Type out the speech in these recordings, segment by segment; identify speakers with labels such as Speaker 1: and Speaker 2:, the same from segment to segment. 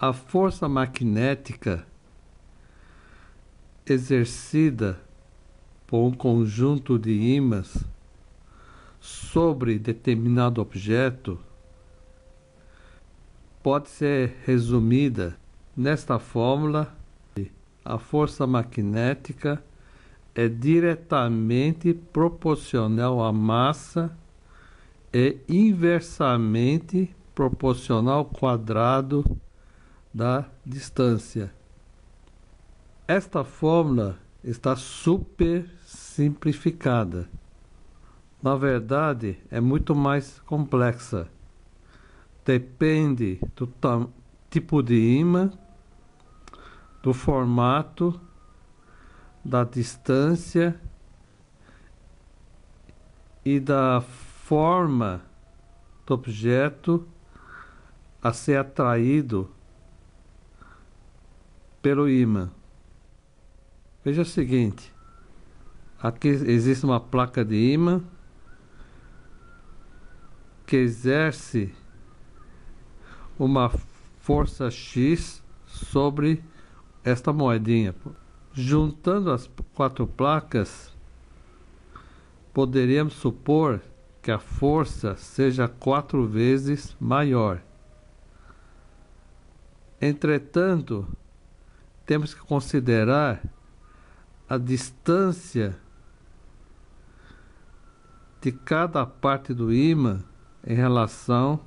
Speaker 1: A força magnética exercida por um conjunto de ímãs sobre determinado objeto pode ser resumida nesta fórmula: a força magnética é diretamente proporcional à massa e inversamente proporcional ao quadrado da distância. Esta fórmula está super simplificada. Na verdade, é muito mais complexa. Depende do tipo de ímã, do formato, da distância e da forma do objeto a ser atraído pelo ímã. Veja o seguinte: aqui existe uma placa de ímã que exerce uma força X sobre esta moedinha. Juntando as 4 placas, poderíamos supor que a força seja 4 vezes maior. Entretanto, temos que considerar a distância de cada parte do ímã em relação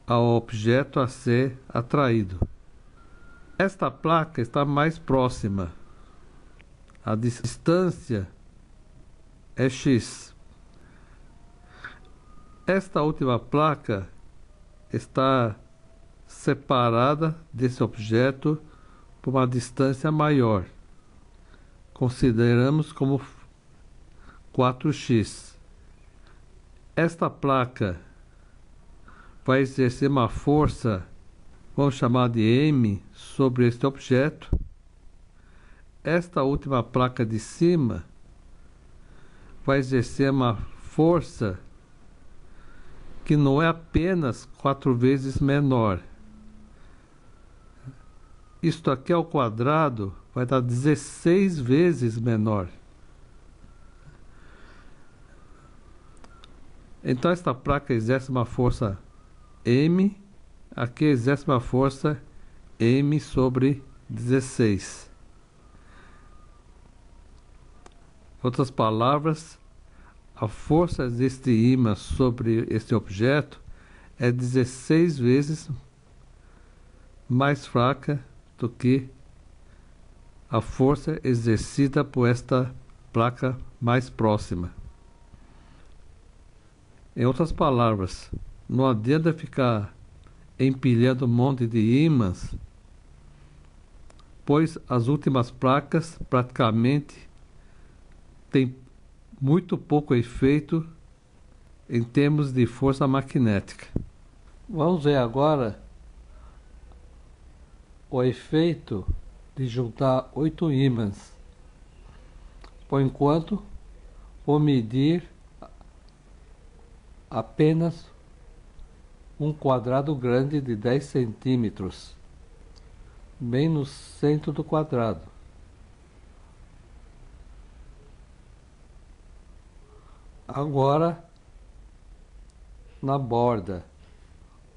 Speaker 1: ao objeto a ser atraído. Esta placa está mais próxima. A distância é x. Esta última placa está separada desse objeto por uma distância maior. Consideramos como 4x. Esta placa vai exercer uma força, vamos chamar de M, sobre este objeto. Esta última placa de cima vai exercer uma força que não é apenas 4 vezes menor. Isto aqui ao quadrado vai dar 16 vezes menor. Então esta placa exerce uma força M, aqui exerce uma força M sobre 16. Em outras palavras, a força deste ímã sobre este objeto é 16 vezes mais fraca do que a força exercida por esta placa mais próxima. Em outras palavras, não adianta ficar empilhando um monte de ímãs, pois as últimas placas praticamente têm muito pouco efeito em termos de força magnética. Vamos ver agora o efeito de juntar 8 ímãs. Por enquanto, vou medir apenas um quadrado grande de 10 centímetros, bem no centro do quadrado. Agora, na borda,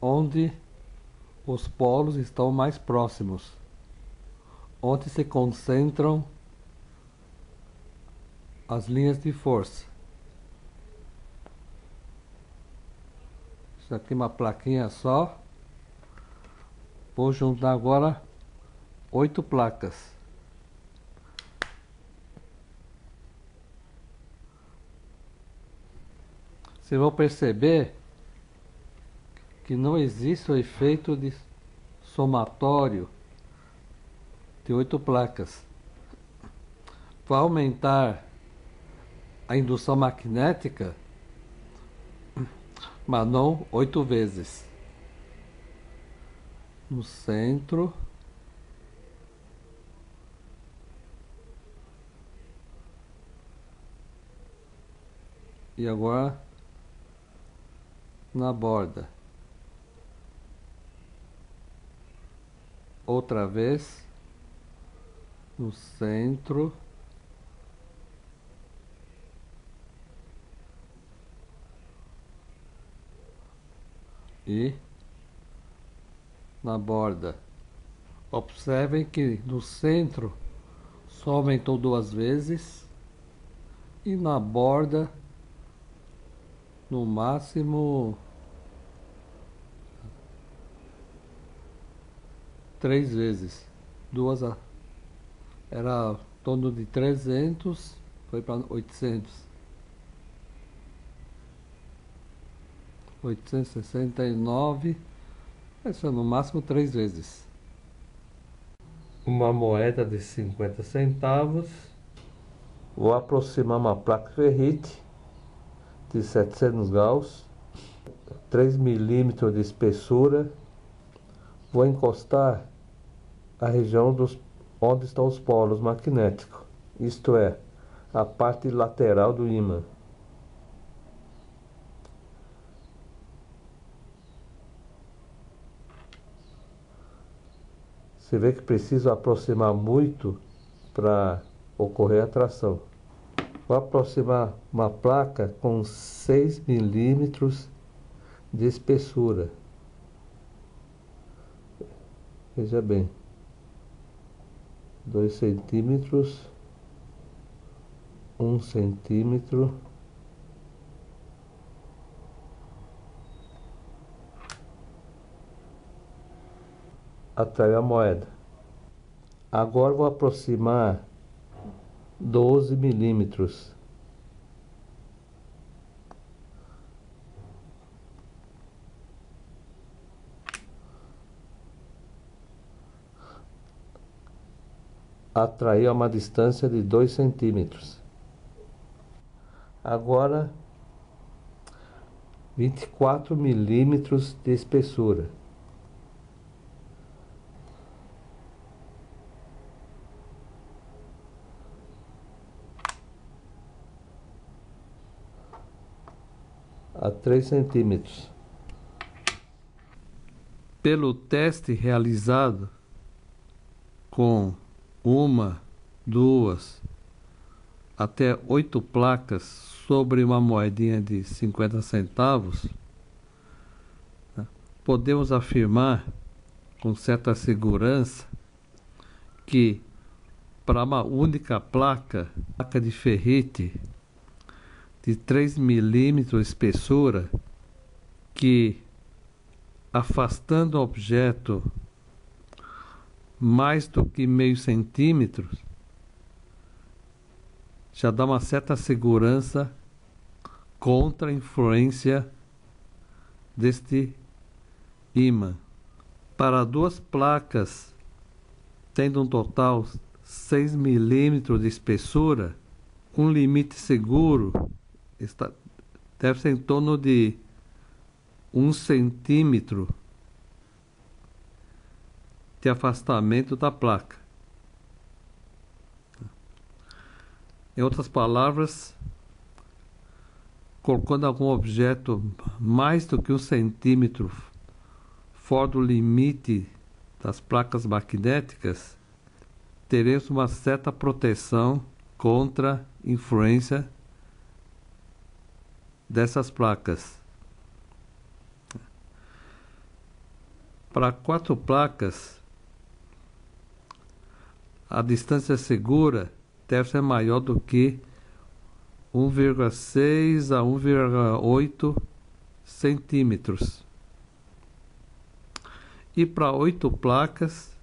Speaker 1: onde os polos estão mais próximos, onde se concentram as linhas de força. Isso aqui é uma plaquinha só. Vou juntar agora 8 placas. Vocês vão perceber que não existe o efeito de somatório de 8 placas. Para aumentar a indução magnética, mas não 8 vezes. No centro. E agora na borda. outra vez no centro e na borda. Observem que no centro só aumentou 2 vezes e na borda no máximo 3 vezes. Era em torno de 300, foi para 800. 869, essa no máximo 3 vezes. Uma moeda de 50 centavos. Vou aproximar uma placa ferrite de 700 graus, 3 milímetros de espessura. Vou encostar a região onde estão os polos magnéticos, isto é, a parte lateral do ímã. Você vê que preciso aproximar muito para ocorrer a tração. Vou aproximar uma placa com 6 milímetros de espessura. Veja bem, 2 centímetros, 1 centímetro, atraiu a moeda. Agora vou aproximar 12 milímetros. Atrair a uma distância de 2 centímetros. Agora 24 milímetros de espessura. A 3 centímetros. Pelo teste realizado com 1, 2, até 8 placas sobre uma moedinha de 50 centavos, podemos afirmar com certa segurança que para uma única placa de ferrite de 3 milímetros de espessura, que afastando o objeto mais do que meio centímetro, já dá uma certa segurança contra a influência deste ímã. Para 2 placas, tendo um total 6 milímetros de espessura, um limite seguro deve ser em torno de 1 centímetro de afastamento da placa. Em outras palavras, colocando algum objeto mais do que 1 centímetro fora do limite das placas magnéticas, teremos uma certa proteção contra influência dessas placas. Para 4 placas, a distância segura deve ser maior do que 1,6 a 1,8 centímetros. E para 8 placas,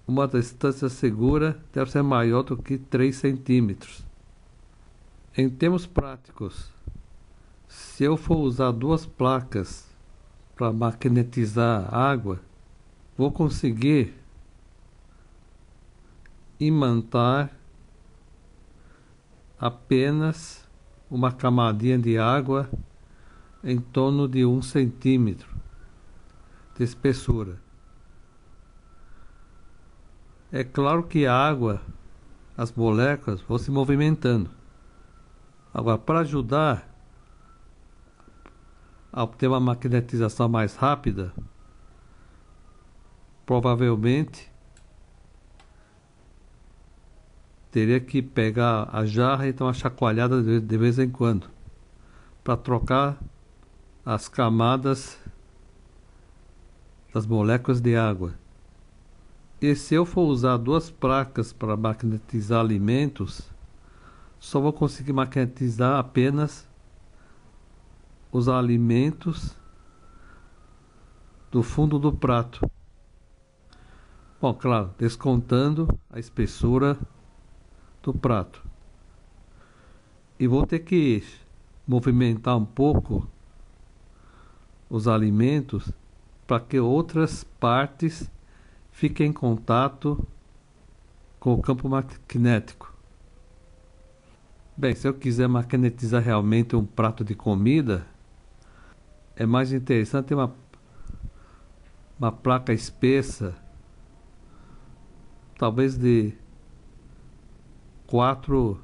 Speaker 1: uma distância segura deve ser maior do que 3 centímetros. Em termos práticos, se eu for usar 2 placas para magnetizar água, vou conseguir imantar apenas uma camadinha de água em torno de 1 centímetro de espessura. É claro que a água, as moléculas vão se movimentando. Agora, para ajudar a obter uma magnetização mais rápida, provavelmente teria que pegar a jarra e dar uma chacoalhada de vez em quando para trocar as camadas das moléculas de água. E se eu for usar duas placas para magnetizar alimentos, só vou conseguir magnetizar apenas os alimentos do fundo do prato. Bom, claro, descontando a espessura do prato. E vou ter que movimentar um pouco os alimentos para que outras partes fiquem em contato com o campo magnético. Bem, se eu quiser magnetizar realmente um prato de comida, é mais interessante ter uma placa espessa, talvez de 4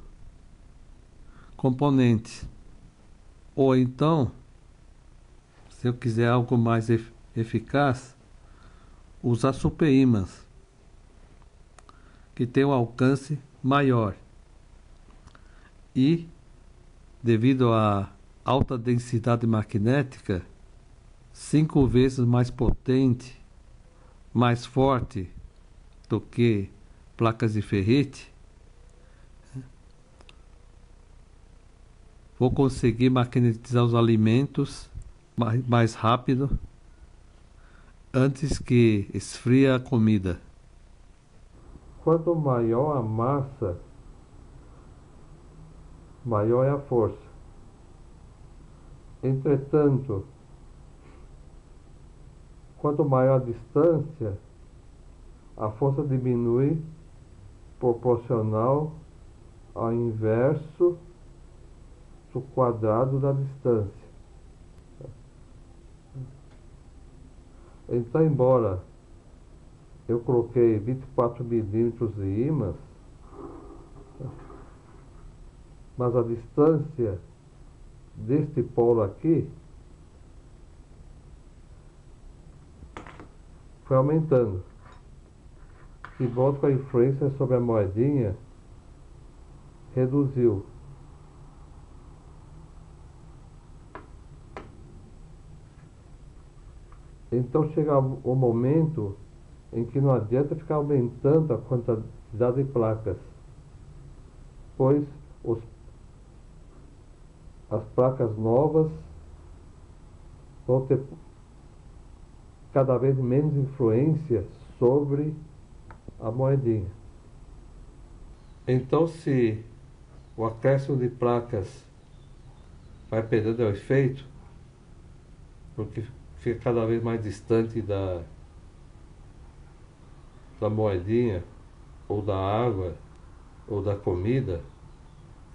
Speaker 1: componentes. Ou então, se eu quiser algo mais eficaz, usar superímãs, que tem um alcance maior. E, devido à alta densidade magnética, 5 vezes mais potente, mais forte do que placas de ferrite, vou conseguir magnetizar os alimentos mais rápido antes que esfrie a comida. Quanto maior a massa, maior é a força. Entretanto, quanto maior a distância, a força diminui proporcional ao inverso do quadrado da distância. Então, embora eu coloquei 24 milímetros de ímãs, mas a distância deste polo aqui foi aumentando. De volta com a influência sobre a moedinha reduziu. Então chega o momento em que não adianta ficar aumentando a quantidade de placas, pois as placas novas vão ter cada vez menos influência sobre a moedinha. Então, se o acréscimo de placas vai perdendo o efeito, porque fica cada vez mais distante da moedinha, ou da água, ou da comida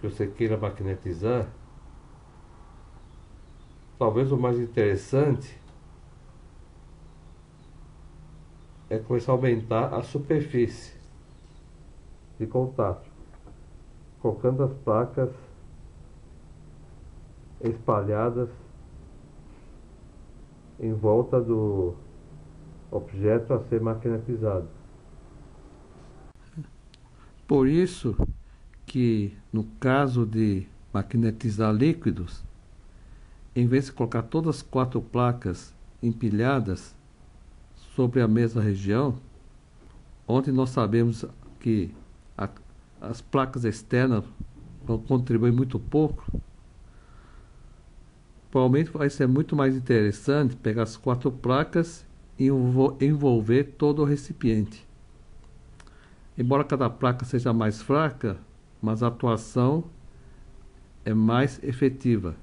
Speaker 1: que você queira magnetizar, talvez o mais interessante é começar a aumentar a superfície de contato, colocando as placas espalhadas em volta do objeto a ser magnetizado. Por isso que, no caso de magnetizar líquidos, em vez de colocar todas as 4 placas empilhadas sobre a mesma região, onde nós sabemos que as placas externas vão contribuir muito pouco, provavelmente vai ser muito mais interessante pegar as 4 placas e envolver todo o recipiente. Embora cada placa seja mais fraca, mas a atuação é mais efetiva.